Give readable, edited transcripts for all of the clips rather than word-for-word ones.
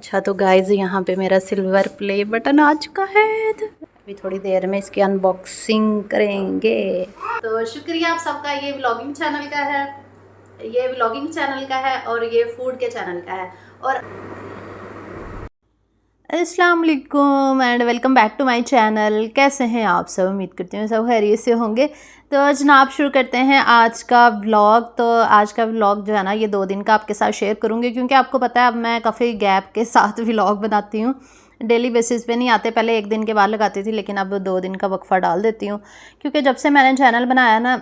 अच्छा तो गाइज़ यहाँ पे मेरा सिल्वर प्ले बटन आ चुका है, तो अभी थोड़ी देर में इसकी अनबॉक्सिंग करेंगे। तो शुक्रिया आप सबका। ये व्लॉगिंग चैनल का है और ये फूड के चैनल का है। और अस्सलाम वालेकुम and welcome back to my channel. कैसे हैं आप सब? उम्मीद करती हूँ सब खैरियत से होंगे। तो जनाब शुरू करते हैं आज का व्लॉग। तो आज का व्लॉग जो है ना, ये 2 दिन का आपके साथ शेयर करूँगी, क्योंकि आपको पता है अब मैं काफ़ी गैप के साथ व्लॉग बनाती हूँ। डेली बेसिस पे नहीं आते, पहले 1 दिन के बाद लगाती थी, लेकिन अब 2 दिन का वक्फा डाल देती हूँ, क्योंकि जब से मैंने चैनल बनाया ना,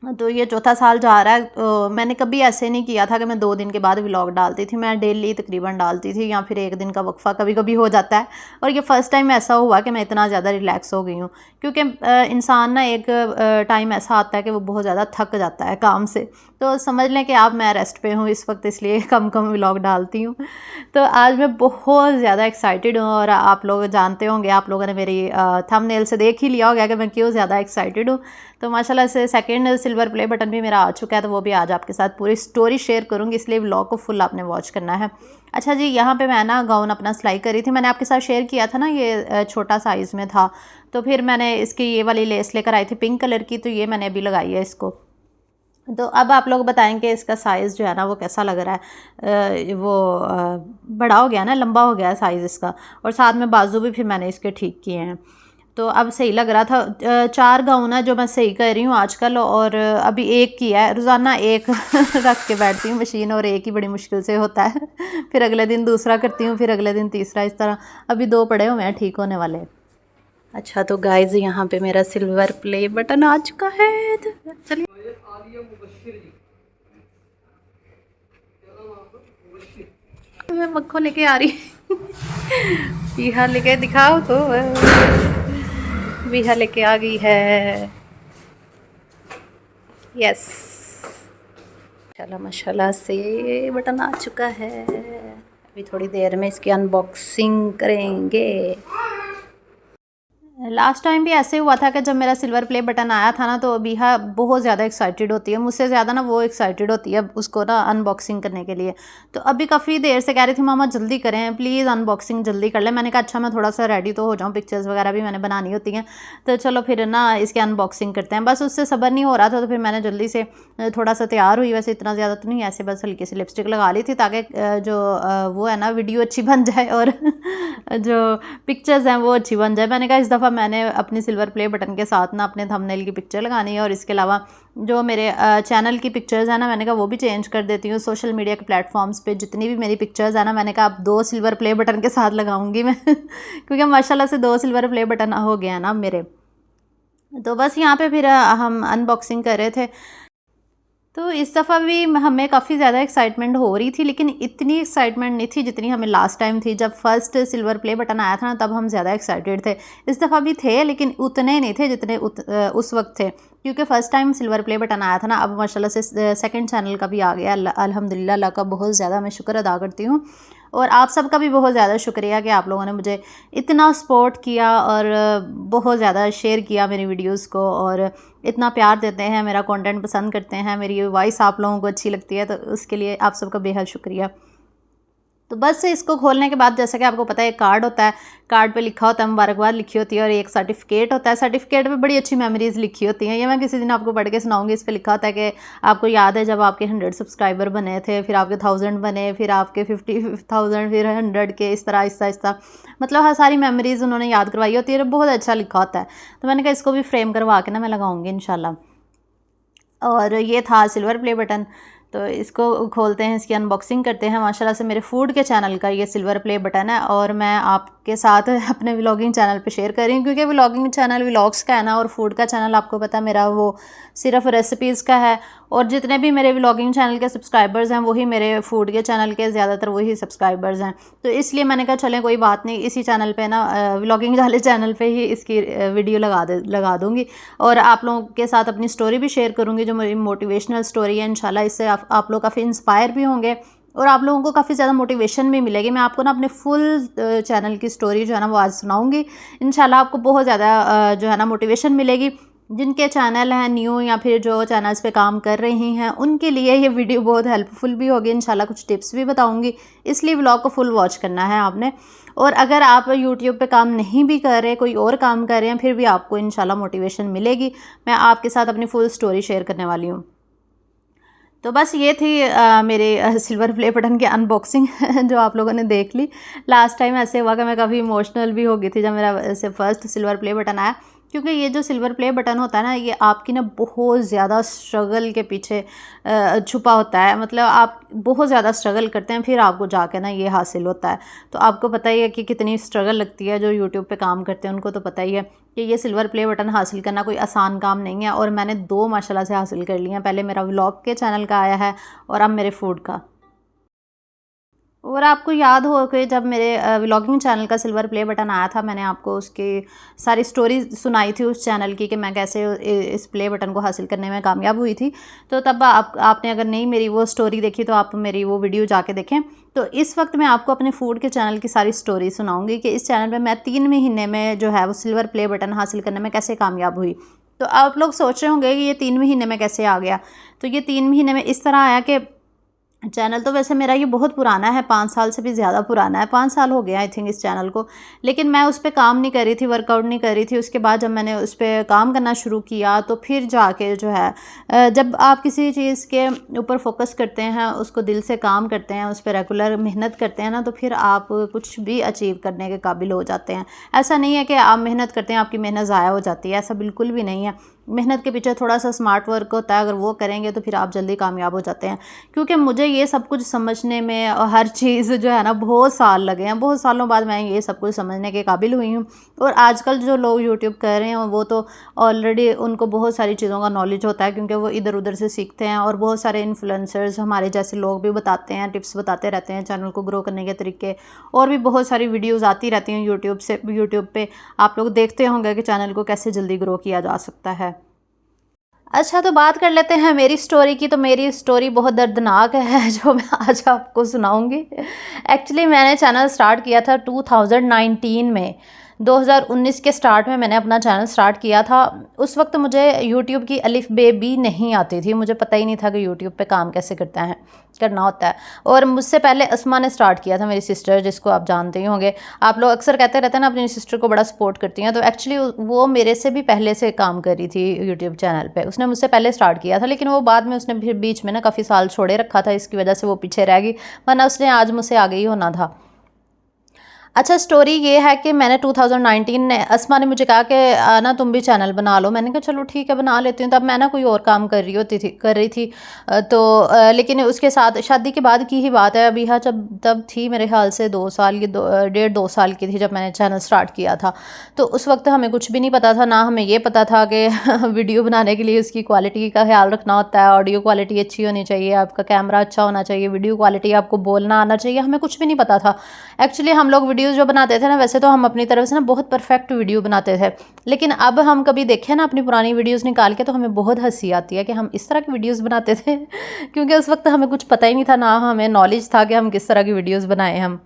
तो ये चौथा साल जा रहा है। मैंने कभी ऐसे नहीं किया था कि मैं 2 दिन के बाद व्लॉग डालती थी। मैं डेली तकरीबन डालती थी, या फिर 1 दिन का वक्फा कभी कभी हो जाता है। और ये फ़र्स्ट टाइम ऐसा हुआ कि मैं इतना ज़्यादा रिलैक्स हो गई हूँ, क्योंकि इंसान ना एक टाइम ऐसा आता है कि वो बहुत ज़्यादा थक जाता है काम से। तो समझ लें कि आप मैं रेस्ट पे हूँ इस वक्त, इसलिए कम कम व्लॉग डालती हूँ। तो आज मैं बहुत ज़्यादा एक्साइटेड हूँ, और आप लोग जानते होंगे, आप लोगों ने मेरी थंबनेल से देख ही लिया होगा कि मैं क्यों ज़्यादा एक्साइटेड हूँ। तो माशाल्लाह से सेकंड सिल्वर प्ले बटन भी मेरा आ चुका है, तो वो भी आज आपके साथ पूरी स्टोरी शेयर करूँगी, इसलिए व्लॉग को फुल आपने वॉच करना है। अच्छा जी, यहाँ पे मैं ना गाउन अपना सिलाई कर रही थी। मैंने आपके साथ शेयर किया था ना, ये छोटा साइज़ में था, तो फिर मैंने इसकी ये वाली लेस लेकर आई थी पिंक कलर की, तो ये मैंने अभी लगाई है इसको। तो अब आप लोग बताएंगे इसका साइज़ जो है ना वो कैसा लग रहा है। बड़ा हो गया ना, लंबा हो गया है साइज़ इसका, और साथ में बाजू भी फिर मैंने इसके ठीक किए हैं, तो अब सही लग रहा था। 4 गाउन है जो मैं सही कर रही हूँ आजकल, और अभी एक किया है। रोज़ाना एक रख के बैठती हूँ मशीन, और एक ही बड़ी मुश्किल से होता है। फिर अगले दिन दूसरा करती हूँ, फिर अगले दिन तीसरा, इस तरह अभी 2 पड़े हुए हैं ठीक होने वाले। अच्छा तो गाइज़ यहाँ पे मेरा सिल्वर प्ले बटन आ चुका है, तो चलिए मैं मक्खो लेके आ रही। बिहा लेके दिखाओ तो। बिहा लेके आ गई है। यस, माशाल्लाह माशाल्लाह से बटन आ चुका है। अभी थोड़ी देर में इसकी अनबॉक्सिंग करेंगे। लास्ट टाइम भी ऐसे हुआ था कि जब मेरा सिल्वर प्ले बटन आया था ना, तो बिहा बहुत ज़्यादा एक्साइटेड होती है, मुझसे ज़्यादा ना वो एक्साइटेड होती है उसको ना अनबॉक्सिंग करने के लिए। तो अभी काफ़ी देर से कह रही थी मामा जल्दी करें प्लीज़, अनबॉक्सिंग जल्दी कर लें। मैंने कहा अच्छा मैं थोड़ा सा रेडी तो हो जाऊँ, पिक्चर्स वगैरह भी मैंने बनानी होती हैं, तो चलो फिर ना इसकी अनबॉक्सिंग करते हैं। बस उससे सब्र नहीं हो रहा था, तो फिर मैंने जल्दी से थोड़ा सा तैयार हुई। वैसे इतना ज़्यादा तो नहीं, ऐसे बस हल्की सी लिपस्टिक लगा ली थी, ताकि जो वो है ना वीडियो अच्छी बन जाए, और जो पिक्चर्स हैं वो अच्छी बन जाए। मैंने कहा इस दफ़ा मैंने अपनी सिल्वर प्ले बटन के साथ ना अपने थंबनेल की पिक्चर लगानी है, और इसके अलावा जो मेरे चैनल की पिक्चर्स हैं ना, मैंने कहा वो भी चेंज कर देती हूँ। सोशल मीडिया के प्लेटफॉर्म्स पे जितनी भी मेरी पिक्चर्स हैं ना, मैंने कहा अब 2 सिल्वर प्ले बटन के साथ लगाऊंगी मैं। क्योंकि माशाल्लाह से 2 सिल्वर प्ले बटन हो गए हैं ना मेरे। तो बस यहाँ पे फिर हम अनबॉक्सिंग कर रहे थे। तो इस दफ़ा भी हमें काफ़ी ज़्यादा एक्साइटमेंट हो रही थी, लेकिन इतनी एक्साइटमेंट नहीं थी जितनी हमें लास्ट टाइम थी। जब फर्स्ट सिल्वर प्ले बटन आया था ना, तब हम ज़्यादा एक्साइटेड थे। इस दफ़ा भी थे, लेकिन उतने नहीं थे जितने उस वक्त थे, क्योंकि first time silver play button आया था ना। अब माशाल्लाह से सेकंड चैनल का भी आ गया, अल्हम्दुलिल्लाह। अल्लाह का बहुत ज़्यादा मैं शुक्र अदा करती हूँ, और आप सबका भी बहुत ज़्यादा शुक्रिया कि आप लोगों ने मुझे इतना सपोर्ट किया, और बहुत ज़्यादा शेयर किया मेरी वीडियोज़ को, और इतना प्यार देते हैं, मेरा कंटेंट पसंद करते हैं, मेरी वॉइस आप लोगों को अच्छी लगती है, तो उसके लिए आप सबका बेहद शुक्रिया। तो बस इसको खोलने के बाद, जैसा कि आपको पता है, एक कार्ड होता है, कार्ड पे लिखा होता है, मुबारकबाद लिखी होती है, और एक सर्टिफिकेट होता है। सर्टिफिकेट पे बड़ी अच्छी मेमोरीज़ लिखी होती हैं, ये मैं किसी दिन आपको पढ़ के सुनाऊंगी। इस पर लिखा होता है कि आपको याद है जब आपके 100 सब्सक्राइबर बने थे, फिर आपके 1000 बने, फिर आपके 50,000, फिर 100 के, इस तरह आहिस्ता आहिस्ता, मतलब हर सारी मेमोरीज़ उन्होंने याद करवाई होती है, बहुत अच्छा लिखा होता है। तो मैंने कहा इसको भी फ्रेम करवा के ना मैं लगाऊंगी इंशाल्लाह। और ये था सिल्वर प्ले बटन। तो इसको खोलते हैं, इसकी अनबॉक्सिंग करते हैं। माशाल्लाह से मेरे फूड के चैनल का ये सिल्वर प्ले बटन है, और मैं आपके साथ अपने व्लॉगिंग चैनल पे शेयर कर रही हूँ, क्योंकि व्लॉगिंग चैनल व्लॉग्स का है ना, और फूड का चैनल आपको पता है मेरा वो सिर्फ रेसिपीज़ का है। और जितने भी मेरे व्लॉगिंग चैनल के सब्सक्राइबर्स हैं, वही मेरे फूड के चैनल के ज़्यादातर वही सब्सक्राइबर्स हैं। तो इसलिए मैंने कहा चलें कोई बात नहीं, इसी चैनल पे ना व्लॉगिंग वाले चैनल पे ही इसकी वीडियो लगा दूँगी, और आप लोगों के साथ अपनी स्टोरी भी शेयर करूँगी, जो मेरी मोटिवेशनल स्टोरी है। इंशाल्लाह इससे आप लोग काफ़ी इंस्पायर भी होंगे, और आप लोगों को काफ़ी ज़्यादा मोटिवेशन भी मिलेगी। मैं आपको ना अपने फुल चैनल की स्टोरी जो है ना वो आज सुनाऊंगी। इंशाल्लाह आपको बहुत ज़्यादा जो है ना मोटिवेशन मिलेगी, जिनके चैनल हैं न्यू या फिर जो चैनल्स पे काम कर रही हैं उनके लिए ये वीडियो बहुत हेल्पफुल भी होगी। इंशाल्लाह कुछ टिप्स भी बताऊंगी, इसलिए व्लॉग को फुल वॉच करना है आपने। और अगर आप यूट्यूब पे काम नहीं भी कर रहे, कोई और काम कर रहे हैं, फिर भी आपको इंशाल्लाह मोटिवेशन मिलेगी। मैं आपके साथ अपनी फुल स्टोरी शेयर करने वाली हूँ। तो बस ये थी मेरे सिल्वर प्ले बटन की अनबॉक्सिंग जो आप लोगों ने देख ली। लास्ट टाइम ऐसे हुआ कि मैं काफ़ी इमोशनल भी हो गई थी जब मेरा से फर्स्ट सिल्वर प्ले बटन आया, क्योंकि ये जो सिल्वर प्ले बटन होता है ना, ये आपकी ना बहुत ज़्यादा स्ट्रगल के पीछे छुपा होता है। मतलब आप बहुत ज़्यादा स्ट्रगल करते हैं फिर आपको जाके ना ये हासिल होता है। तो आपको पता ही है कि कितनी स्ट्रगल लगती है, जो यूट्यूब पे काम करते हैं उनको तो पता ही है कि ये सिल्वर प्ले बटन हासिल करना कोई आसान काम नहीं है। और मैंने 2 माशाल्लाह से हासिल कर लिए हैं। पहले मेरा व्लॉग के चैनल का आया है और अब मेरे फूड का। और आपको याद हो कि जब मेरे व्लॉगिंग चैनल का सिल्वर प्ले बटन आया था, मैंने आपको उसकी सारी स्टोरी सुनाई थी उस चैनल की कि मैं कैसे इस प्ले बटन को हासिल करने में कामयाब हुई थी। तो तब आपने अगर नहीं मेरी वो स्टोरी देखी तो आप मेरी वो वीडियो जाके देखें। तो इस वक्त मैं आपको अपने फूड के चैनल की सारी स्टोरी सुनाऊंगी कि इस चैनल पर मैं 3 महीने में जो है वो सिल्वर प्ले बटन हासिल करने में कैसे कामयाब हुई। तो आप लोग सोच रहे होंगे कि ये 3 महीने में कैसे आ गया। तो ये 3 महीने में इस तरह आया कि चैनल तो वैसे मेरा ये बहुत पुराना है, 5 साल से भी ज़्यादा पुराना है, 5 साल हो गया आई थिंक इस चैनल को। लेकिन मैं उस पर काम नहीं कर रही थी, वर्कआउट नहीं कर रही थी। उसके बाद जब मैंने उस पर काम करना शुरू किया तो फिर जाके जो है जब आप किसी चीज़ के ऊपर फोकस करते हैं, उसको दिल से काम करते हैं, उस पर रेगुलर मेहनत करते हैं ना, तो फिर आप कुछ भी अचीव करने के काबिल हो जाते हैं। ऐसा नहीं है कि आप मेहनत करते हैं आपकी मेहनत ज़ाया हो जाती है, ऐसा बिल्कुल भी नहीं है। मेहनत के पीछे थोड़ा सा स्मार्ट वर्क होता है, अगर वो करेंगे तो फिर आप जल्दी कामयाब हो जाते हैं। क्योंकि मुझे ये सब कुछ समझने में और हर चीज़ जो है ना बहुत साल लगे हैं। बहुत सालों बाद मैं ये सब कुछ समझने के काबिल हुई हूँ। और आजकल जो लोग यूट्यूब कर रहे हैं वो तो ऑलरेडी उनको बहुत सारी चीज़ों का नॉलेज होता है, क्योंकि वो इधर उधर से सीखते हैं। और बहुत सारे इन्फ्लुएंसर्स हमारे जैसे लोग भी बताते हैं, टिप्स बताते रहते हैं चैनल को ग्रो करने के तरीके। और भी बहुत सारी वीडियोज़ आती रहती हैं यूट्यूब पर। आप लोग देखते होंगे कि चैनल को कैसे जल्दी ग्रो किया जा सकता है। अच्छा, तो बात कर लेते हैं मेरी स्टोरी की। तो मेरी स्टोरी बहुत दर्दनाक है जो मैं आज आपको सुनाऊंगी। एक्चुअली मैंने चैनल स्टार्ट किया था 2019 में। 2019 के स्टार्ट में मैंने अपना चैनल स्टार्ट किया था। उस वक्त मुझे यूट्यूब की अलिफ बे भी नहीं आती थी। मुझे पता ही नहीं था कि यूट्यूब पे काम कैसे करना होता है। और मुझसे पहले अस्मा ने स्टार्ट किया था, मेरी सिस्टर, जिसको आप जानते ही होंगे। आप लोग अक्सर कहते रहते हैं ना अपनी सिस्टर को बड़ा सपोर्ट करती हैं, तो एक्चुअली वो मेरे से भी पहले से काम कर रही थी यूट्यूब चैनल पे। उसने मुझसे पहले स्टार्ट किया था, लेकिन वो बाद में उसने फिर बीच में ना काफ़ी साल छोड़े रखा था, इसकी वजह से वो पीछे रह गई, वरना उसने आज मुझसे आगे ही होना था। अच्छा, स्टोरी ये है कि मैंने 2019 ने अस्मा ने मुझे कहा कि ना तुम भी चैनल बना लो। मैंने कहा चलो ठीक है बना लेती हूँ। तब मैं ना कोई और काम कर रही थी। लेकिन उसके साथ शादी के बाद की ही बात है अभी। हाँ, जब तब थी मेरे ख्याल से 2 साल की, 1.5-2 साल की थी जब मैंने चैनल स्टार्ट किया था। तो उस वक्त हमें कुछ भी नहीं पता था, ना हमें ये पता था कि वीडियो बनाने के लिए उसकी क्वालिटी का ख्याल रखना होता है। ऑडियो क्वालिटी अच्छी होनी चाहिए, आपका कैमरा अच्छा होना चाहिए, वीडियो क्वालिटी, आपको बोलना आना चाहिए। हमें कुछ भी नहीं पता था। एक्चुअली हम लोग वीडियोस जो बनाते थे ना, वैसे तो हम अपनी तरफ से ना बहुत परफेक्ट वीडियो बनाते थे, लेकिन अब हम कभी देखें ना अपनी पुरानी वीडियोस निकाल के तो हमें बहुत हंसी आती है कि हम इस तरह की वीडियोस बनाते थे क्योंकि उस वक्त हमें कुछ पता ही नहीं था, ना हमें नॉलेज था कि हम किस तरह की वीडियोस बनाएं हम।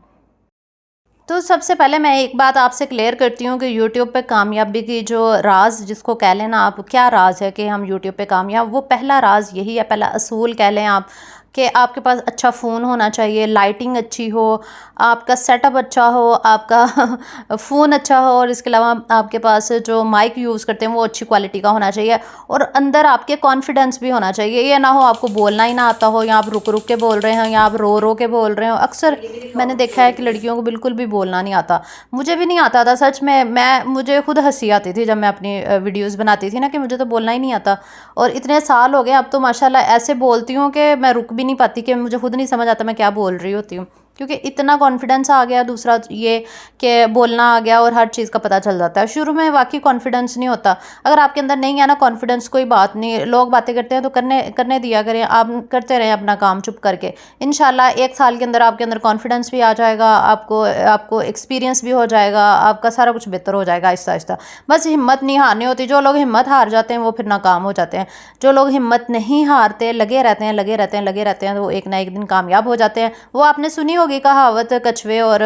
तो सबसे पहले मैं एक बात आपसे क्लियर करती हूँ कि यूट्यूब पे कामयाबी की जो राज जिसको कह लें ना आप, क्या राज है कि हम यूट्यूब पे कामयाब, वो पहला राज यही है, पहला असूल कह लें आप, कि आपके पास अच्छा फ़ोन होना चाहिए, लाइटिंग अच्छी हो, आपका सेटअप अच्छा हो, आपका फ़ोन अच्छा हो, और इसके अलावा आपके पास जो माइक यूज़ करते हैं वो अच्छी क्वालिटी का होना चाहिए, और अंदर आपके कॉन्फिडेंस भी होना चाहिए। ये ना हो आपको बोलना ही ना आता हो, या आप रुक रुक के बोल रहे हो, या आप रो रो के बोल रहे हो। अक्सर मैंने देखा है कि लड़कियों को बिल्कुल भी बोलना नहीं आता। मुझे भी नहीं आता था सच में। मुझे खुद हंसी आती थी जब मैं अपनी वीडियोज़ बनाती थी ना, कि मुझे तो बोलना ही नहीं आता। और इतने साल हो गए, अब तो माशाल्लाह ऐसे बोलती हूँ कि मैं रुक भी नहीं पाती, कि मुझे खुद नहीं समझ आता मैं क्या बोल रही होती हूँ, क्योंकि इतना कॉन्फिडेंस आ गया। दूसरा ये कि बोलना आ गया और हर चीज़ का पता चल जाता है। शुरू में वाकई कॉन्फिडेंस नहीं होता। अगर आपके अंदर नहीं है ना कॉन्फिडेंस, कोई बात नहीं, लोग बातें करते हैं तो करने दिया करें, आप करते रहें अपना काम चुप करके। इंशाल्लाह 1 साल के अंदर आपके अंदर कॉन्फिडेंस भी आ जाएगा, आपको एक्सपीरियंस भी हो जाएगा, आपका सारा कुछ बेहतर हो जाएगा आहिस्ता आहिस्ता। बस हिम्मत नहीं हारनी होती। जो लोग हिम्मत हार जाते हैं वो फिर नाकाम हो जाते हैं। जो लोग हिम्मत नहीं हारते, लगे रहते हैं, तो वो एक ना एक दिन कामयाब हो जाते हैं। वो आपने सुनी होगी होगी कहावत कछुए और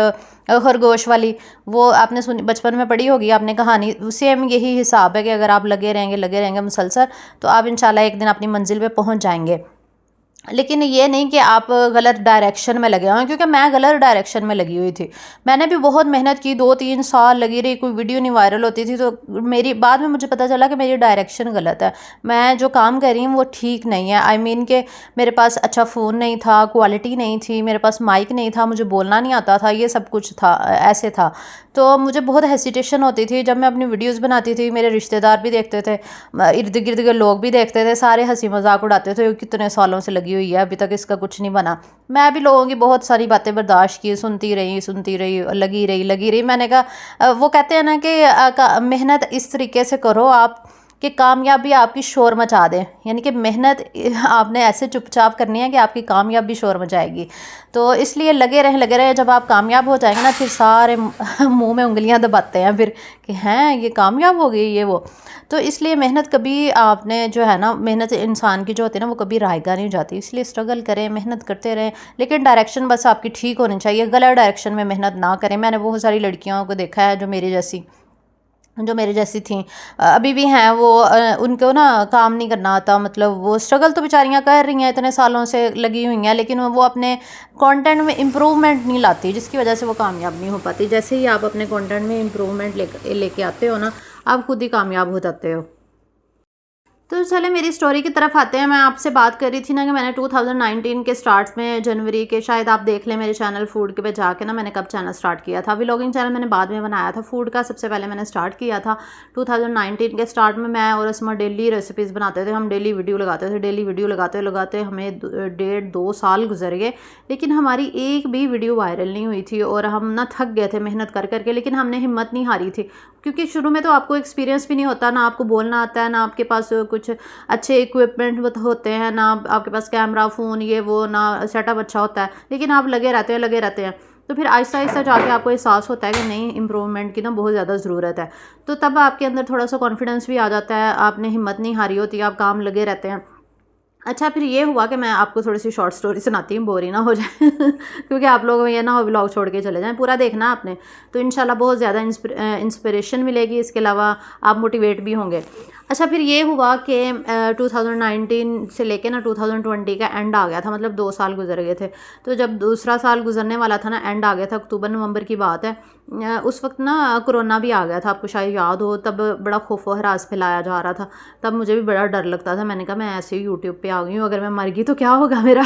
खरगोश वाली, वो आपने सुनी, बचपन में पढ़ी होगी आपने कहानी। सेम यही हिसाब है कि अगर आप लगे रहेंगे मुसलसल, तो आप इंशाल्लाह एक दिन अपनी मंजिल पे पहुंच जाएंगे। लेकिन ये नहीं कि आप गलत डायरेक्शन में लगे हों, क्योंकि मैं गलत डायरेक्शन में लगी हुई थी। मैंने भी बहुत मेहनत की, 2-3 साल लगी रही, कोई वीडियो नहीं वायरल होती थी। तो मेरी बाद में मुझे पता चला कि मेरी डायरेक्शन गलत है, मैं जो काम कर रही हूँ वो ठीक नहीं है। आई मीन कि मेरे पास अच्छा फ़ोन नहीं था, क्वालिटी नहीं थी, मेरे पास माइक नहीं था, मुझे बोलना नहीं आता था, ये सब कुछ था, ऐसे था। तो मुझे बहुत हेसिटेशन होती थी जब मैं अपनी वीडियोज़ बनाती थी। मेरे रिश्तेदार भी देखते थे, इर्द गिर्द के लोग भी देखते थे, सारे हंसी मजाक उड़ाते थे, कितने सालों से लगी हुई है, अभी तक इसका कुछ नहीं बना। मैं भी लोगों की बहुत सारी बातें बर्दाश्त की, सुनती रही, लगी रही। मैंने कहा वो कहते हैं ना कि मेहनत इस तरीके से करो आप कि कामयाबी आपकी शोर मचा दे, यानी कि मेहनत आपने ऐसे चुपचाप करनी है कि आपकी कामयाबी शोर मचाएगी। तो इसलिए लगे रहे, जब आप कामयाब हो जाएंगे ना, फिर सारे मुंह में उंगलियां दबाते हैं फिर कि हैं ये कामयाब हो गई, ये वो। तो इसलिए मेहनत कभी आपने जो है ना, मेहनत इंसान की जो होती है ना, वो कभी रायगा नहीं जाती। इसलिए स्ट्रगल करें, मेहनत करते रहें, लेकिन डायरेक्शन बस आपकी ठीक होनी चाहिए, गलत डायरेक्शन में मेहनत ना करें। मैंने बहुत सारी लड़कियों को देखा है जो मेरे जैसी थी, अभी भी हैं वो, उनको ना काम नहीं करना आता। मतलब वो स्ट्रगल तो बेचारियां कर रही हैं, इतने सालों से लगी हुई हैं, लेकिन वो अपने कंटेंट में इम्प्रूवमेंट नहीं लाती, जिसकी वजह से वो कामयाब नहीं हो पाती। जैसे ही आप अपने कंटेंट में इम्प्रूवमेंट लेके आते हो ना, आप खुद ही कामयाब हो जाते हो। तो चले मेरी स्टोरी की तरफ आते हैं। मैं आपसे बात कर रही थी ना कि मैंने 2019 के स्टार्ट में, जनवरी के, शायद आप देख लें मेरे चैनल फूड के पे जाके ना, मैंने कब चैनल स्टार्ट किया था। व्लॉगिंग चैनल मैंने बाद में बनाया था, फूड का सबसे पहले मैंने स्टार्ट किया था 2019 के स्टार्ट में। मैं और असमा डेली रेसिपीज़ बनाते थे, हम डेली वीडियो लगाते थे। डेली वीडियो लगाते हमें 1.5-2 साल गुजर गए, लेकिन हमारी एक भी वीडियो वायरल नहीं हुई थी। और हम ना थक गए थे मेहनत कर करके, लेकिन हमने हिम्मत नहीं हारी थी, क्योंकि शुरू में तो आपको एक्सपीरियंस भी नहीं होता, ना आपको बोलना आता है, ना आपके पास कुछ अच्छे इक्विपमेंट होते हैं, ना आपके पास कैमरा, फ़ोन, ये वो, ना सेटअप अच्छा होता है, लेकिन आप लगे रहते हैं। तो फिर आहिस्ता आहिस्ता जाके आपको एहसास होता है कि नहीं, इम्प्रूवमेंट की ना बहुत ज़्यादा ज़रूरत है। तो तब आपके अंदर थोड़ा सा कॉन्फिडेंस भी आ जाता है, आपने हिम्मत नहीं हारी होती, आप काम लगे रहते हैं। अच्छा, फिर ये हुआ कि मैं आपको थोड़ी सी शॉर्ट स्टोरी सुनाती हूँ, बोरी ना हो जाए क्योंकि आप लोग ये ना हो व्लॉग छोड़ के चले जाएं, पूरा देखना आपने, तो इंशाल्लाह बहुत ज़्यादा इंस्पिरेशन मिलेगी, इसके अलावा आप मोटिवेट भी होंगे। अच्छा, फिर ये हुआ कि 2019 से लेके ना 2020 का एंड आ गया था, मतलब 2 साल गुजर गए थे। तो जब दूसरा साल गुजरने वाला था ना, एंड आ गया था, अक्टूबर नवंबर की बात है, उस वक्त ना कोरोना भी आ गया था, आपको शायद याद हो। तब बड़ा खौफ व हरास फैलाया जा रहा था, तब मुझे भी बड़ा डर लगता था। मैंने कहा मैं ऐसे ही यूट्यूब पे आ गई हूँ, अगर मैं मर गई तो क्या होगा मेरा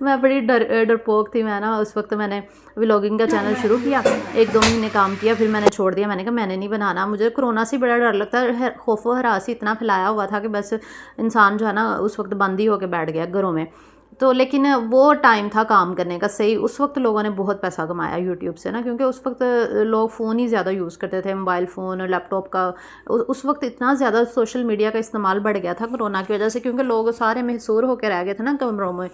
मैं बड़ी डरपोक थी मैं ना उस वक्त। मैंने व्लॉगिंग का चैनल शुरू किया, 1-2 महीने काम किया, फिर मैंने छोड़ दिया। मैंने कहा मैंने नहीं बनाना, मुझे कोरोना से बड़ा डर लगता है। खौफ व हरास इतना फैलाया हुआ था कि बस इंसान जो है ना, उस वक्त बंद ही होकर बैठ गया घरों में। तो लेकिन वो टाइम था काम करने का सही, उस वक्त लोगों ने बहुत पैसा कमाया यूट्यूब से ना, क्योंकि उस वक्त लोग फ़ोन ही ज़्यादा यूज़ करते थे, मोबाइल फ़ोन, लैपटॉप का। उस वक्त इतना ज़्यादा सोशल मीडिया का इस्तेमाल बढ़ गया था कोरोना की वजह से, क्योंकि लोग सारे महसूर होकर रह गए थे ना कमरों में,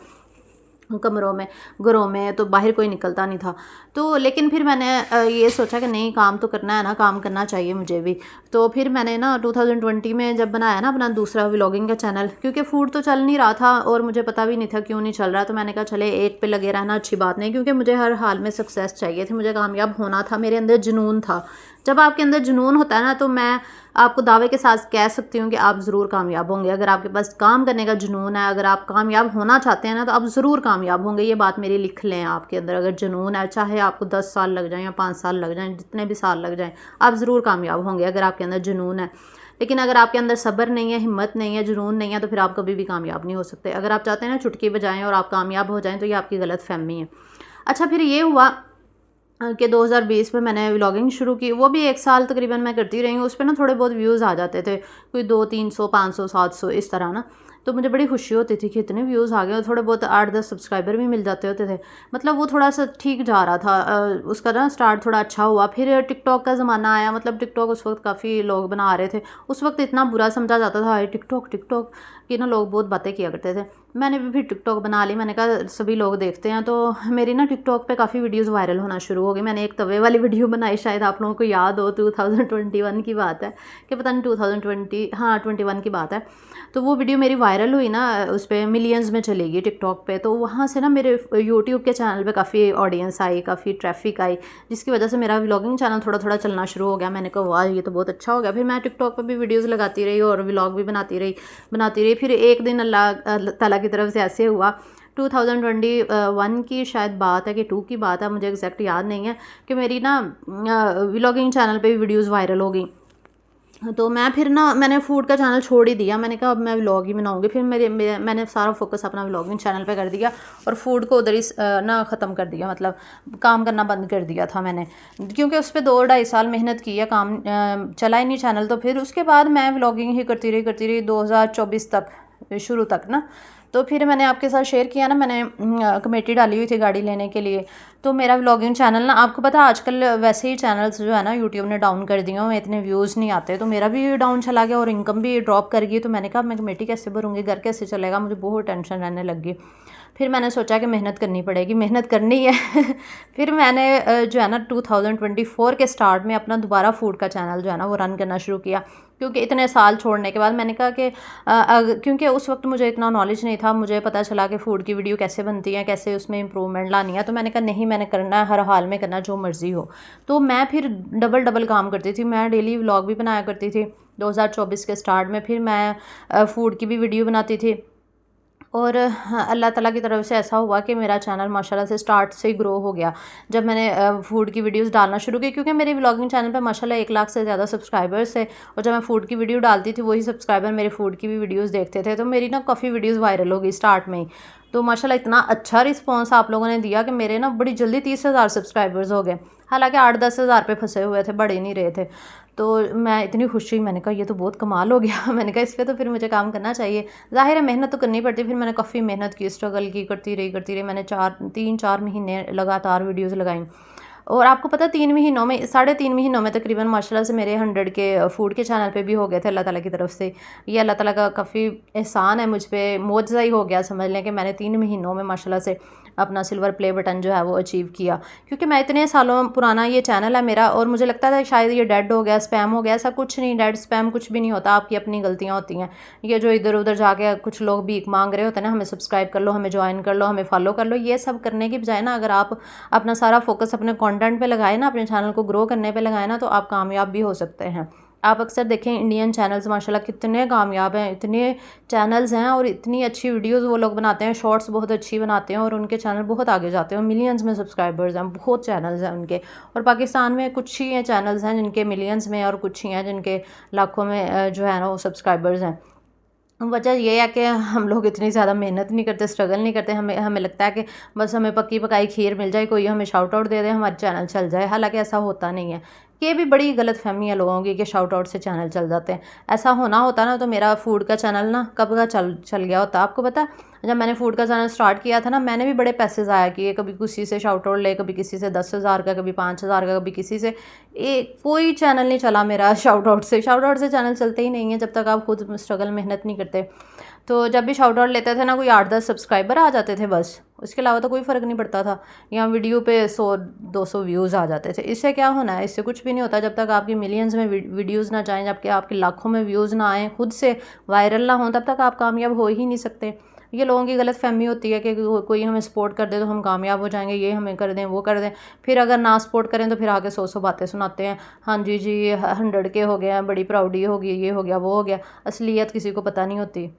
घरों में, तो बाहर कोई निकलता नहीं था। तो लेकिन फिर मैंने ये सोचा कि नहीं, काम तो करना है ना, काम करना चाहिए मुझे भी। तो फिर मैंने ना 2020 में जब बनाया ना अपना दूसरा व्लॉगिंग का चैनल, क्योंकि फूड तो चल नहीं रहा था और मुझे पता भी नहीं था क्यों नहीं चल रहा, तो मैंने कहा चले एक पे लगे रहना अच्छी बात नहीं, क्योंकि मुझे हर हाल में सक्सेस चाहिए थी, मुझे कामयाब होना था, मेरे अंदर जुनून था। जब आपके अंदर जुनून होता है ना, तो मैं आपको दावे के साथ कह सकती हूँ कि आप ज़रूर कामयाब होंगे। अगर आपके पास काम करने का जुनून है, अगर आप कामयाब होना चाहते हैं ना, तो आप ज़रूर कामयाब होंगे। ये बात मेरी लिख लें, आपके अंदर अगर जुनून है, चाहे आपको 10 साल लग जाएं या 5 साल लग जाएं, जितने भी साल लग जाएं, आप ज़रूर कामयाब होंगे अगर आपके अंदर जुनून है। लेकिन अगर आपके अंदर सब्र नहीं है, हिम्मत नहीं है, जुनून नहीं है, तो फिर आप कभी भी कामयाब नहीं हो सकते। अगर आप चाहते हैं ना चुटकी बजाएं और आप कामयाब हो जाएं, तो ये आपकी गलत फहमी है। अच्छा, फिर ये हुआ कि 2020 में मैंने व्लॉगिंग शुरू की, वो भी 1 साल तकरीबन मैं करती रही हूँ। उस पर ना थोड़े बहुत व्यूज़ आ जाते थे, कोई 200-300 500 700 इस तरह ना, तो मुझे बड़ी खुशी होती थी कि इतने व्यूज़ आ गए, और थोड़े बहुत 8-10 सब्सक्राइबर भी मिल जाते होते थे। मतलब वो थोड़ा सा ठीक जा रहा था, उसका ना स्टार्ट थोड़ा अच्छा हुआ। फिर टिकटॉक का ज़माना आया, मतलब टिकटॉक उस वक्त काफ़ी लोग बना रहे थे। उस वक्त इतना बुरा समझा जाता था, टिकटॉक की ना लोग बहुत बातें किया करते थे। मैंने भी फिर टिकटॉक बना ली। मैंने कहा सभी लोग देखते हैं, तो मेरी ना टिकटॉक पे काफ़ी वीडियोस वायरल होना शुरू हो गई। मैंने एक तवे वाली वीडियो बनाई, शायद आप लोगों को याद हो, 2021 की बात है कि पता नहीं 2020, हाँ 21 की बात है। तो वो वीडियो मेरी वायरल हुई ना, उस पर मिलियंस में चली गई टिकटॉक पे। तो वहाँ से ना मेरे यूट्यूब के चैनल पे काफ़ी ऑडियंस आई, काफ़ी ट्रैफिक आई, जिसकी वजह से मेरा व्लॉगिंग चैनल थोड़ा थोड़ा चलना शुरू हो गया। मैंने कहा वाह ये तो बहुत अच्छा हो गया। फिर मैं टिकटॉक पर भी वीडियोज़ लगाती रही और व्लॉग भी बनाती रही। फिर एक दिन अल्लाह ताला की तरफ से ऐसे हुआ, 2021 की शायद बात है कि 2 की बात है, मुझे एग्जैक्ट याद नहीं है, कि मेरी ना व्लॉगिंग चैनल पे भी वीडियोस वायरल हो गई। तो मैं फिर ना मैंने फ़ूड का चैनल छोड़ ही दिया। मैंने कहा अब मैं व्लॉग ही बनाऊंगी। फिर मैंने सारा फोकस अपना व्लॉगिंग चैनल पे कर दिया और फूड को उधर ही ना ख़त्म कर दिया, मतलब काम करना बंद कर दिया था मैंने, क्योंकि उस पर 2-2.5 साल मेहनत की है, काम चला ही नहीं चैनल। तो फिर उसके बाद मैं व्लॉगिंग ही करती रही 2024 तक, शुरू तक ना। तो फिर मैंने आपके साथ शेयर किया ना, मैंने कमेटी डाली हुई थी गाड़ी लेने के लिए। तो मेरा व्लॉगिंग चैनल ना, आपको पता है आजकल वैसे ही चैनल्स जो है ना यूट्यूब ने डाउन कर दिए हैं, इतने व्यूज़ नहीं आते। तो मेरा भी डाउन चला गया और इनकम भी ड्रॉप कर गई। तो मैंने कहा मैं कमेटी कैसे भरूंगी, घर कैसे चलेगा, मुझे बहुत टेंशन रहने लग गई। फिर मैंने सोचा कि मेहनत करनी पड़ेगी, मेहनत करनी है। फिर मैंने जो है ना 2024 के स्टार्ट में अपना दोबारा फूड का चैनल जो है ना वो रन करना शुरू किया, क्योंकि इतने साल छोड़ने के बाद मैंने कहा कि क्योंकि उस वक्त मुझे इतना नॉलेज नहीं था, मुझे पता चला कि फ़ूड की वीडियो कैसे बनती है, कैसे उसमें इम्प्रूवमेंट लानी है। तो मैंने कहा नहीं, मैंने करना है, हर हाल में करना, जो मर्ज़ी हो। तो मैं फिर डबल काम करती थी। मैं डेली व्लॉग भी बनाया करती थी 2024 के स्टार्ट में। फिर मैं फ़ूड की भी वीडियो बनाती थी। और अल्लाह ताला की तरफ से ऐसा हुआ कि मेरा चैनल माशाल्लाह से स्टार्ट से ही ग्रो हो गया जब मैंने फ़ूड की वीडियोस डालना शुरू की, क्योंकि मेरे व्लॉगिंग चैनल पे माशाल्लाह 1 लाख से ज़्यादा सब्सक्राइबर्स थे। और जब मैं फ़ूड की वीडियो डालती थी, वही सब्सक्राइबर मेरे फ़ूड की भी वीडियोज़ देखते थे। तो मेरी ना काफ़ी वीडियोज़ वायरल हो गई स्टार्ट में ही। तो माशाल्लाह इतना अच्छा रिस्पॉन्स आप लोगों ने दिया कि मेरे ना बड़ी जल्दी 30,000 सब्सक्राइबर्स हो गए। हालांकि 8-10 हज़ार पे फंसे हुए थे, बढ़ ही नहीं रहे थे। तो मैं इतनी खुश हुई, मैंने कहा ये तो बहुत कमाल हो गया। मैंने कहा इस पर तो फिर मुझे काम करना चाहिए। ज़ाहिर है मेहनत तो करनी पड़ती। फिर मैंने काफ़ी मेहनत की, स्ट्रगल की, करती रही। मैंने 3-4 महीने लगातार वीडियोज़ लगाई। और आपको पता 3 महीनों में, 3.5 महीनों में तकरीबन माशाल्लाह से मेरे 100 के फ़ूड के चैनल पे भी हो गए थे अल्लाह ताला की तरफ से। ये अल्लाह ताला का काफ़ी एहसान है मुझ पे, मौजज़ा ही हो गया समझ लें कि मैंने 3 महीनों में माशाल्लाह से अपना सिल्वर प्ले बटन जो है वो अचीव किया। क्योंकि मैं इतने सालों पुराना ये चैनल है मेरा, और मुझे लगता था शायद ये डेड हो गया, स्पैम हो गया। ऐसा कुछ नहीं, डेड स्पैम कुछ भी नहीं होता, आपकी अपनी गलतियाँ होती हैं। ये जो इधर उधर जाके कुछ लोग भीख मांग रहे होते हैं ना, हमें सब्सक्राइब कर लो, हमें ज्वाइन कर लो, हमें फॉलो कर लो, ये सब करने की बजाय ना, अगर आप अपना सारा फोकस अपने कंटेंट पे लगाए ना, अपने चैनल को ग्रो करने पे लगाए ना, तो आप कामयाब भी हो सकते हैं। आप अक्सर देखें इंडियन चैनल्स माशाल्लाह कितने कामयाब हैं, इतने चैनल्स हैं और इतनी अच्छी वीडियोस वो लोग बनाते हैं, शॉर्ट्स बहुत अच्छी बनाते हैं और उनके चैनल बहुत आगे जाते हैं, मिलियंस में सब्सक्राइबर्स हैं, बहुत चैनल्स हैं उनके। और पाकिस्तान में कुछ ही चैनल्स हैं जिनके मिलियंस में, और कुछ ही हैं जिनके लाखों में जो है ना वो सब्सक्राइबर्स हैं। वजह ये है कि हम लोग इतनी ज़्यादा मेहनत नहीं करते, स्ट्रगल नहीं करते। हमें लगता है कि बस हमें पक्की पकाई खीर मिल जाए, कोई हमें शाउट आउट दे दे, हमारा चैनल चल जाए। हालांकि ऐसा होता नहीं है। ये भी बड़ी गलत फहमी है लोगों की कि शाउट आउट से चैनल चल जाते हैं। ऐसा होना होता ना तो मेरा फ़ूड का चैनल ना कब का चल गया होता। आपको पता, जब मैंने फ़ूड का चैनल स्टार्ट किया था ना, मैंने भी बड़े पैसे ज़ाया किए, कभी किसी से शाउट आउट ले, कभी किसी से 10,000 का, कभी 5,000 का, कभी किसी से। कोई चैनल नहीं चला मेरा शाउट आउट से चैनल चलते ही नहीं है जब तक आप खुद स्ट्रगल मेहनत नहीं करते। तो जब भी शाउट आउट लेते थे ना, कोई 8-10 सब्सक्राइबर आ जाते थे बस, उसके अलावा तो कोई फ़र्क नहीं पड़ता था। यहाँ वीडियो पे 100-200 व्यूज़ आ जाते थे। इससे क्या होना है, इससे कुछ भी नहीं होता। जब तक आपकी मिलियंस में वीडियोज़ ना जाएँ, जबकि आपके लाखों में व्यूज़ ना आएँ, खुद से वायरल ना हों, तब तक आप कामयाब हो ही नहीं सकते। ये लोगों की गलत फहमी होती है कि कोई हमें सपोर्ट कर दे तो हम कामयाब हो जाएंगे, ये हमें कर दें, वो कर दें। फिर अगर ना सपोर्ट करें तो फिर आगे 100 बातें सुनाते हैं, हाँ जी 100 के हो गए, बड़ी प्राउडी होगी, ये हो गया, वो हो गया। असलियत किसी को पता नहीं होती।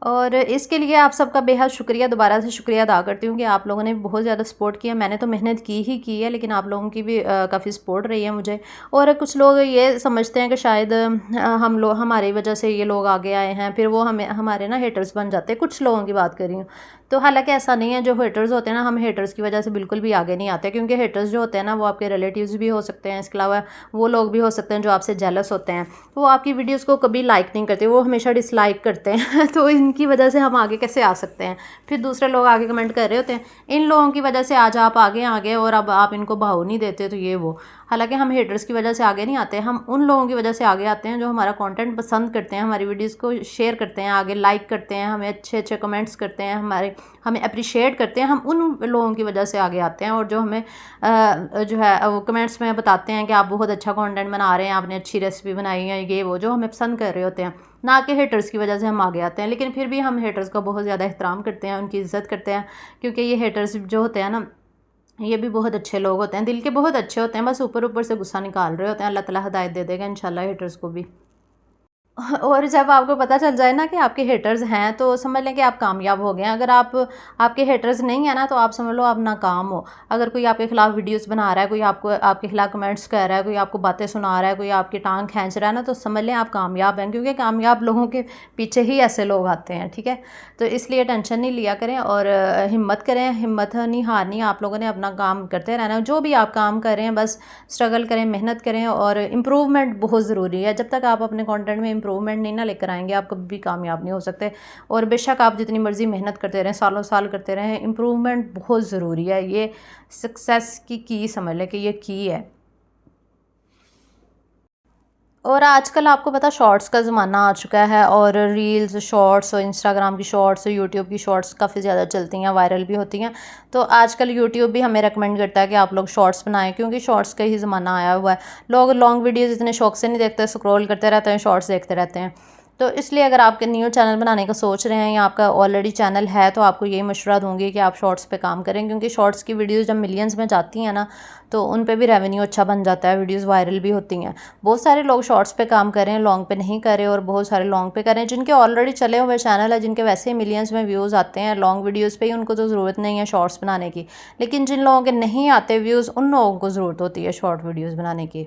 और इसके लिए आप सबका बेहद शुक्रिया, दोबारा से शुक्रिया अदा करती हूँ कि आप लोगों ने बहुत ज़्यादा सपोर्ट किया। मैंने तो मेहनत की ही की है, लेकिन आप लोगों की भी काफ़ी सपोर्ट रही है मुझे। और कुछ लोग ये समझते हैं कि शायद हमारी वजह से ये लोग आगे आए हैं, फिर वो हमारे ना हेटर्स बन जाते हैं। कुछ लोगों की बात कर रही हूँ। तो हालांकि ऐसा नहीं है, जो हेटर्स होते हैं ना, हम हेटर्स की वजह से बिल्कुल भी आगे नहीं आते, क्योंकि हेटर्स जो होते हैं ना वो आपके रिलेटिव्स भी हो सकते हैं, इसके अलावा वो लोग भी हो सकते हैं जो आपसे जेलस होते हैं, वो आपकी वीडियोस को कभी लाइक नहीं करते, वो हमेशा डिसलाइक करते हैं तो इनकी वजह से हम आगे कैसे आ सकते हैं। फिर दूसरे लोग आगे कमेंट कर रहे होते हैं, इन लोगों की वजह से आज आप आगे आ गए और अब आप इनको भाव नहीं देते, तो ये वो। हालांकि हम हेटर्स की वजह से आगे नहीं आते, हम उन लोगों की वजह से आगे आते हैं जो हमारा कंटेंट पसंद करते हैं, हमारी वीडियोस को शेयर करते हैं, आगे लाइक करते हैं, हमें अच्छे अच्छे कमेंट्स करते हैं, हमें अप्रिशिएट करते हैं, हम उन लोगों की वजह से आगे आते हैं। और जो हमें जो है वो कमेंट्स में बताते हैं कि आप बहुत अच्छा कंटेंट बना रहे हैं, आपने अच्छी रेसिपी बनाई है, ये वो जो हमें पसंद कर रहे होते हैं, ना कि हेटर्स की वजह से हम आगे आते हैं। लेकिन फिर भी हम हेटर्स का बहुत ज़्यादा एहतराम करते हैं, उनकी इज़्ज़त करते हैं, क्योंकि ये हेटर्स जो होते हैं ना, ये भी बहुत अच्छे लोग होते हैं, दिल के बहुत अच्छे होते हैं, बस ऊपर ऊपर से गुस्सा निकाल रहे होते हैं। अल्लाह ताला हिदायत दे देगा इंशाल्लाह हेटर्स को भी। और जब आपको पता चल जाए ना कि आपके हेटर्स हैं, तो समझ लें कि आप कामयाब हो गए हैं। अगर आपके हेटर्स नहीं है ना, तो आप समझ लो आप नाकाम हो। अगर कोई आपके खिलाफ वीडियोस बना रहा है, कोई आपके खिलाफ कमेंट्स कर रहा है, कोई आपको बातें सुना रहा है, कोई आपकी टांग खींच रहा है ना, तो समझ लें आप कामयाब हैं, क्योंकि कामयाब लोगों के पीछे ही ऐसे लोग आते हैं। ठीक है, तो इसलिए टेंशन नहीं लिया करें और हिम्मत करें, हिम्मत नहीं हारनी। आप लोगों ने अपना काम करते रहना, जो भी आप काम कर रहे हैं बस स्ट्रगल करें, मेहनत करें, और इम्प्रूवमेंट बहुत ज़रूरी है। जब तक आप अपने कंटेंट में इम्प्रूवमेंट नहीं ना लेकर आएंगे, आप कभी भी कामयाब नहीं हो सकते। और बेशक आप जितनी मर्ज़ी मेहनत करते रहें, सालों साल करते रहें, इम्प्रूवमेंट बहुत ज़रूरी है। ये सक्सेस की समझ लें कि ये की है। और आजकल आपको पता शॉर्ट्स का ज़माना आ चुका है, और रील्स, शॉर्ट्स, और इंस्टाग्राम की शॉर्ट्स, यूट्यूब की शॉर्ट्स काफ़ी ज़्यादा चलती हैं, वायरल भी होती हैं। तो आजकल यूट्यूब भी हमें रेकमेंड करता है कि आप लोग शॉर्ट्स बनाएं, क्योंकि शॉर्ट्स का ही ज़माना आया हुआ है। लोग लॉन्ग वीडियोज़ इतने शौक से नहीं देखते, स्क्रॉल करते रहते हैं, शॉर्ट्स देखते रहते हैं। तो इसलिए अगर आपके न्यू चैनल बनाने का सोच रहे हैं, या आपका ऑलरेडी चैनल है, तो आपको यही मशवरा दूंगी कि आप शॉर्ट्स पे काम करें, क्योंकि शॉर्ट्स की वीडियोस जब मिलियंस में जाती हैं ना, तो उन पे भी रेवेन्यू अच्छा बन जाता है, वीडियोस वायरल भी होती हैं। बहुत सारे लोग शॉर्ट्स पे काम कर रहे हैं, लॉन्ग पे नहीं कर रहे, और बहुत सारे लॉन्ग पे कर रहे हैं। जिनके ऑलरेडी चले हुए चैनल है, जिनके वैसे ही मिलियंस में व्यूज़ आते हैं लॉन्ग वीडियोज़ पर ही, उनको तो ज़रूरत नहीं है शॉर्ट्स बनाने की। लेकिन जिन लोगों के नहीं आते व्यूज़, उन लोगों को ज़रूरत होती है शॉर्ट वीडियोज़ बनाने की।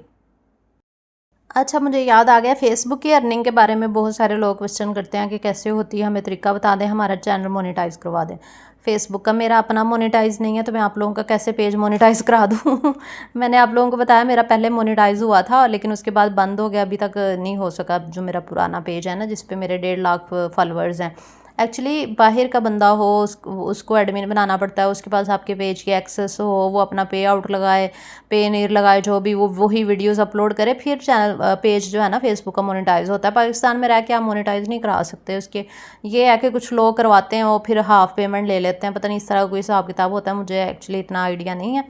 अच्छा, मुझे याद आ गया, फेसबुक की अर्निंग के बारे में बहुत सारे लोग क्वेश्चन करते हैं कि कैसे होती है, हमें तरीका बता दें, हमारा चैनल मोनेटाइज़ करवा दें। फेसबुक का मेरा अपना मोनेटाइज़ नहीं है, तो मैं आप लोगों का कैसे पेज मोनेटाइज़ करा दूँ मैंने आप लोगों को बताया मेरा पहले मोनेटाइज़ हुआ था, लेकिन उसके बाद बंद हो गया, अभी तक नहीं हो सका। जो मेरा पुराना पेज है ना, जिस पे मेरे 1.5 लाख फॉलोअर्स हैं, एक्चुअली बाहर का बंदा हो, उसको एडमिन बनाना पड़ता है, उसके पास आपके पेज की एक्सेस हो, वो अपना पे आउट लगाए, पे नीर लगाए, जो भी वो वही वीडियोस अपलोड करे, फिर चैनल पेज जो है ना फेसबुक का मोनेटाइज होता है। पाकिस्तान में रह के आप मोनेटाइज नहीं करा सकते उसके। ये है कि कुछ लोग करवाते हैं, वो फिर हाफ पेमेंट ले लेते हैं, पता नहीं इस तरह कोई हिसाब किताब होता है, मुझे एक्चुअली इतना आइडिया नहीं है।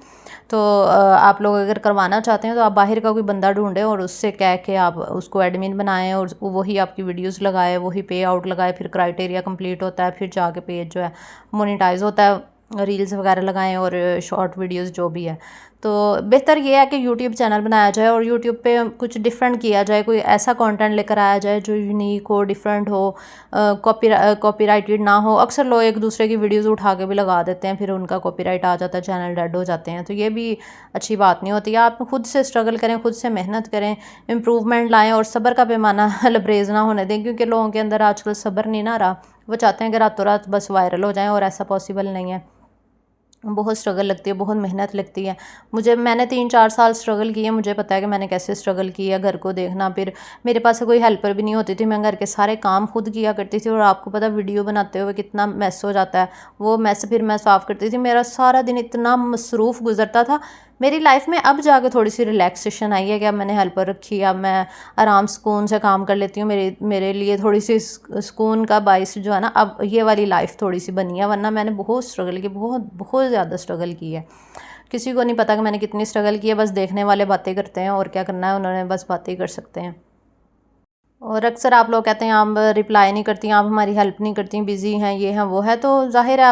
तो आप लोग अगर करवाना चाहते हैं, तो आप बाहर का कोई बंदा ढूंढें और उससे कह के आप उसको एडमिन बनाएं, और वही आपकी वीडियोस लगाए, वही पे आउट लगाए, फिर क्राइटेरिया कंप्लीट होता है, फिर जाके पेज जो है मोनेटाइज होता है। रील्स वगैरह लगाएं और शॉर्ट वीडियोस जो भी है। तो बेहतर ये है कि यूट्यूब चैनल बनाया जाए, और यूट्यूब पे कुछ डिफरेंट किया जाए, कोई ऐसा कंटेंट लेकर आया जाए जो यूनिक हो, डिफरेंट हो, कॉपीराइटेड ना हो। अक्सर लोग एक दूसरे की वीडियोस उठा के भी लगा देते हैं, फिर उनका कॉपीराइट आ जाता है, चैनल डेड हो जाते हैं, तो ये भी अच्छी बात नहीं होती। आप खुद से स्ट्रगल करें, खुद से मेहनत करें, इम्प्रूवमेंट लाएँ, और सब्र का पैमाना लबरेज ना होने दें, क्योंकि लोगों के अंदर आजकल सब्र नहीं ना रहा। वो चाहते हैं कि रातों रात बस वायरल हो जाएँ, और ऐसा पॉसिबल नहीं है। बहुत स्ट्रगल लगती है, बहुत मेहनत लगती है। मैंने 3-4 साल स्ट्रगल किए, मुझे पता है कि मैंने कैसे स्ट्रगल किया। घर को देखना, फिर मेरे पास कोई हेल्पर भी नहीं होती थी, मैं घर के सारे काम खुद किया करती थी। और आपको पता वीडियो बनाते हुए कितना मैस हो जाता है, वो मैस फिर मैं साफ़ करती थी। मेरा सारा दिन इतना मसरूफ़ गुजरता था। मेरी लाइफ में अब जाकर थोड़ी सी रिलैक्सेशन आई है कि अब मैंने हेल्पर रखी, अब मैं आराम सुकून से काम कर लेती हूँ। मेरे लिए थोड़ी सी सुकून का बाइस जो है ना, अब ये वाली लाइफ थोड़ी सी बनी है, वरना मैंने बहुत स्ट्रगल की, बहुत बहुत ज़्यादा स्ट्रगल की है। किसी को नहीं पता कि मैंने कितनी स्ट्रगल की है, बस देखने वाले बातें करते हैं, और क्या करना है उन्होंने, बस बातें ही कर सकते हैं। और अक्सर आप लोग कहते हैं आप रिप्लाई नहीं करती, आप हमारी हेल्प नहीं करती, बिज़ी हैं, ये हैं वो है। तो ज़ाहिर है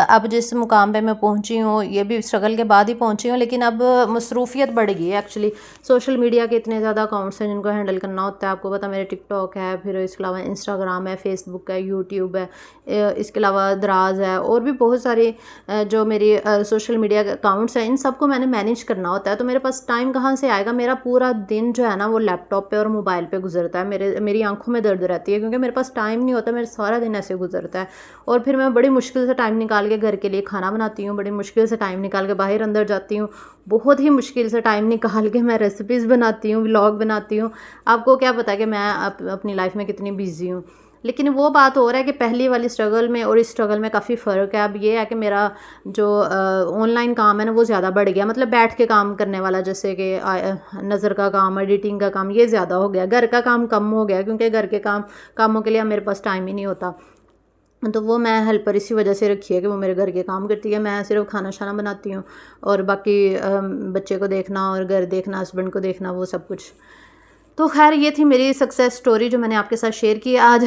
अब जिस मुकाम पे मैं पहुंची हूँ, ये भी स्ट्रगल के बाद ही पहुंची हूँ, लेकिन अब मसरूफियत बढ़ गई है। एक्चुअली सोशल मीडिया के इतने ज़्यादा अकाउंट्स हैं जिनको हैंडल करना होता है। आपको पता मेरे टिकटॉक है, फिर इसके अलावा इंस्टाग्राम है, फेसबुक है, यूट्यूब है, इसके अलावा दराज है, और भी बहुत सारे जो मेरी सोशल मीडिया के अकाउंट्स हैं, इन सबको मैंने मैनेज करना होता है। तो मेरे पास टाइम कहाँ से आएगा? मेरा पूरा दिन जो है ना, वो लैपटॉप पर और मोबाइल पर गुजरता है। मेरी आंखों में दर्द रहती है, क्योंकि मेरे पास टाइम नहीं होता, मेरा सारा दिन ऐसे गुजरता है। और फिर मैं बड़ी मुश्किल से टाइम निकाल के घर के लिए खाना बनाती हूँ, बड़ी मुश्किल से टाइम निकाल के बाहर अंदर जाती हूँ, बहुत ही मुश्किल से टाइम निकाल के मैं रेसिपीज़ बनाती हूँ, व्लॉग बनाती हूँ। आपको क्या पता कि मैं अपनी लाइफ में कितनी बिजी हूँ। लेकिन वो बात हो रहा है कि पहली वाली स्ट्रगल में और इस स्ट्रगल में काफ़ी फ़र्क है। अब ये है कि मेरा जो ऑनलाइन काम है ना वो ज़्यादा बढ़ गया, मतलब बैठ के काम करने वाला, जैसे कि नज़र का काम, एडिटिंग का काम, ये ज़्यादा हो गया। घर का काम कम हो गया, क्योंकि घर के कामों के लिए मेरे पास टाइम ही नहीं होता। तो वो मैं हेल्पर इसी वजह से रखी है कि वो मेरे घर के काम करती है, मैं सिर्फ खाना शाना बनाती हूँ और बाकी बच्चे को देखना और घर देखना, हस्बैंड को देखना, वो सब कुछ। तो खैर ये थी मेरी सक्सेस स्टोरी जो मैंने आपके साथ शेयर की आज।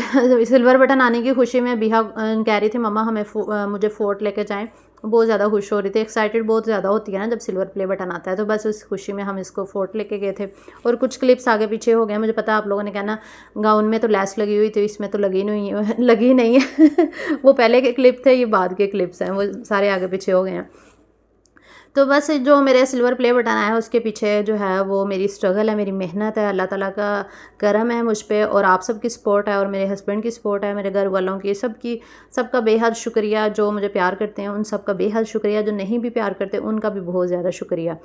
सिल्वर बटन आने की खुशी में बिहा कह रही थी मम्मा हमें मुझे फोर्ट लेके जाएं। बहुत ज़्यादा खुश हो रही थी, एक्साइटेड बहुत ज़्यादा होती है ना जब सिल्वर प्ले बटन आता है, तो बस उस खुशी में हम इसको फोर्ट लेके गए थे। और कुछ क्लिप्स आगे पीछे हो गए, मुझे पता है आप लोगों ने कहना गाउन में तो लैस लगी हुई थी, इसमें तो लगी नहीं है, लगी नहीं है। वो पहले के क्लिप थे, ये बाद के क्लिप्स हैं, वो सारे आगे पीछे हो गए हैं। तो बस जो मेरे सिल्वर प्ले बटन आया है उसके पीछे जो है वो मेरी स्ट्रगल है, मेरी मेहनत है, अल्लाह ताला का करम है मुझ पे, और आप सबकी सपोर्ट है, और मेरे हस्बैंड की सपोर्ट है, मेरे घर वालों की, सबका बेहद शुक्रिया। जो मुझे प्यार करते हैं उन सबका बेहद शुक्रिया, जो नहीं भी प्यार करते उनका भी बहुत ज़्यादा शुक्रिया।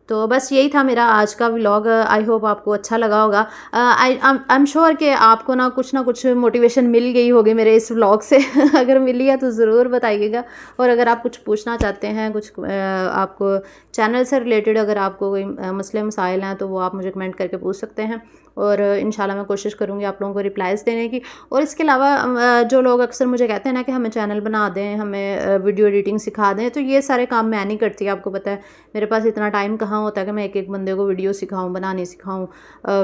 तो बस यही था मेरा आज का व्लॉग। आई होप आपको अच्छा लगा होगा। आई एम श्योर कि आपको ना कुछ मोटिवेशन मिल गई होगी मेरे इस व्लॉग से। अगर मिली है तो ज़रूर बताइएगा। और अगर आप कुछ पूछना चाहते हैं, कुछ आपको चैनल से रिलेटेड अगर आपको कोई मसले मसाइल हैं तो वो आप मुझे कमेंट करके पूछ सकते हैं, और इंशाल्लाह मैं कोशिश करूँगी आप लोगों को रिप्लाइज़ देने की। और इसके अलावा जो लोग अक्सर मुझे कहते हैं ना कि हमें चैनल बना दें, हमें वीडियो एडिटिंग सिखा दें, तो ये सारे काम मैं नहीं करती। आपको पता है मेरे पास इतना टाइम कहाँ होता है कि मैं एक एक बंदे को वीडियो सिखाऊं, बनाने सिखाऊं,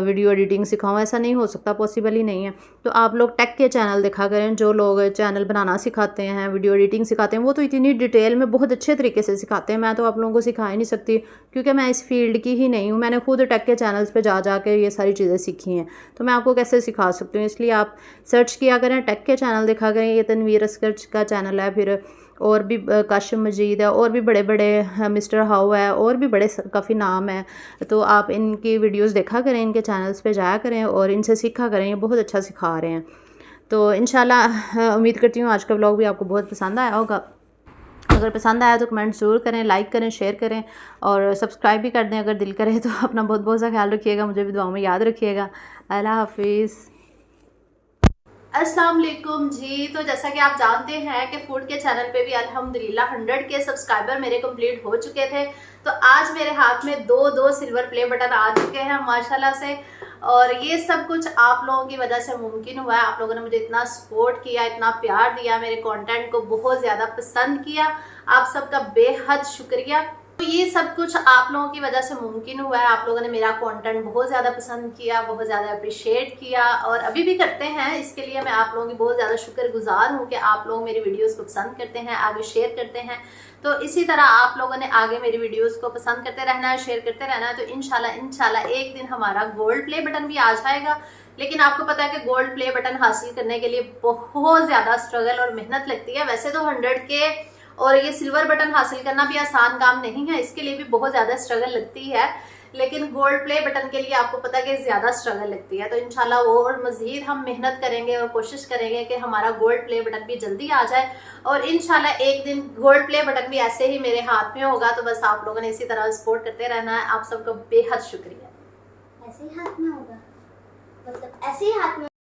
वीडियो एडिटिंग सिखाऊं, ऐसा नहीं हो सकता, पॉसिबल ही नहीं है। तो आप लोग टेक के चैनल देखा करें, जो लोग चैनल बनाना सिखाते हैं, वीडियो एडिटिंग सिखाते हैं, वो तो इतनी डिटेल में बहुत अच्छे तरीके से सिखाते हैं। मैं तो आप लोगों को सिखा ही नहीं सकती, क्योंकि मैं इस फील्ड की ही नहीं हूँ। मैंने खुद टेक के चैनल्स पर जा के ये सारी चीज़ें सीखी हैं, तो मैं आपको कैसे सिखा सकती हूँ। इसलिए आप सर्च किया करें, टेक के चैनल देखा करें। ये तनवीर अस्कर का चैनल है, फिर और भी काशिम मजीद है, और भी बड़े बड़े मिस्टर हाउ है, और भी बड़े काफ़ी नाम है। तो आप इनकी वीडियोस देखा करें, इनके चैनल्स पे जाया करें और इनसे सीखा करें, ये बहुत अच्छा सिखा रहे हैं। तो इंशाल्लाह उम्मीद करती हूँ आज का व्लॉग भी आपको बहुत पसंद आया होगा। अगर पसंद आया तो कमेंट ज़रूर करें, लाइक करें, शेयर करें और सब्सक्राइब भी कर दें अगर दिल करे तो। अपना बहुत बहुत सा ख्याल रखिएगा, मुझे भी दुआओं में याद रखिएगा। अल्लाह हाफिज़। अस्सलाम वालेकुम जी। तो जैसा कि आप जानते हैं कि फूड के चैनल पे भी अल्हम्दुलिल्लाह 100 के सब्सक्राइबर मेरे कंप्लीट हो चुके थे। तो आज मेरे हाथ में दो सिल्वर प्ले बटन आ चुके हैं माशाल्लाह से, और ये सब कुछ आप लोगों की वजह से मुमकिन हुआ है। आप लोगों ने मुझे इतना सपोर्ट किया, इतना प्यार दिया, मेरे कंटेंट को बहुत ज़्यादा पसंद किया, आप सबका बेहद शुक्रिया। तो ये सब कुछ आप लोगों की वजह से मुमकिन हुआ है। आप लोगों ने मेरा कंटेंट बहुत ज़्यादा पसंद किया, बहुत ज़्यादा अप्रिशिएट किया, और अभी भी करते हैं। इसके लिए मैं आप लोगों की बहुत ज़्यादा शुक्रगुजार हूँ कि आप लोग मेरी वीडियोस को पसंद करते हैं, आगे शेयर करते हैं। तो इसी तरह आप लोगों ने आगे मेरी वीडियोस को पसंद करते रहना है, शेयर करते रहना है। तो इंशाल्लाह एक दिन हमारा गोल्ड प्ले बटन भी आ जाएगा। लेकिन आपको पता है कि गोल्ड प्ले बटन हासिल करने के लिए बहुत ज़्यादा स्ट्रगल और मेहनत लगती है। वैसे तो 100 के और ये सिल्वर बटन हासिल करना भी आसान काम नहीं है, इसके लिए भी बहुत ज़्यादा स्ट्रगल लगती है। लेकिन गोल्ड प्ले बटन के लिए आपको पता है कि ज़्यादा स्ट्रगल लगती है। तो इंशाल्लाह वो और मज़ीद हम मेहनत करेंगे और कोशिश करेंगे कि हमारा गोल्ड प्ले बटन भी जल्दी आ जाए, और इंशाल्लाह एक दिन गोल्ड प्ले बटन भी ऐसे ही मेरे हाथ में होगा। तो बस आप लोगों ने इसी तरह सपोर्ट करते रहना है। आप सबका बेहद शुक्रिया। ऐसे ही हाथ में होगा, मतलब ऐसे ही हाथ में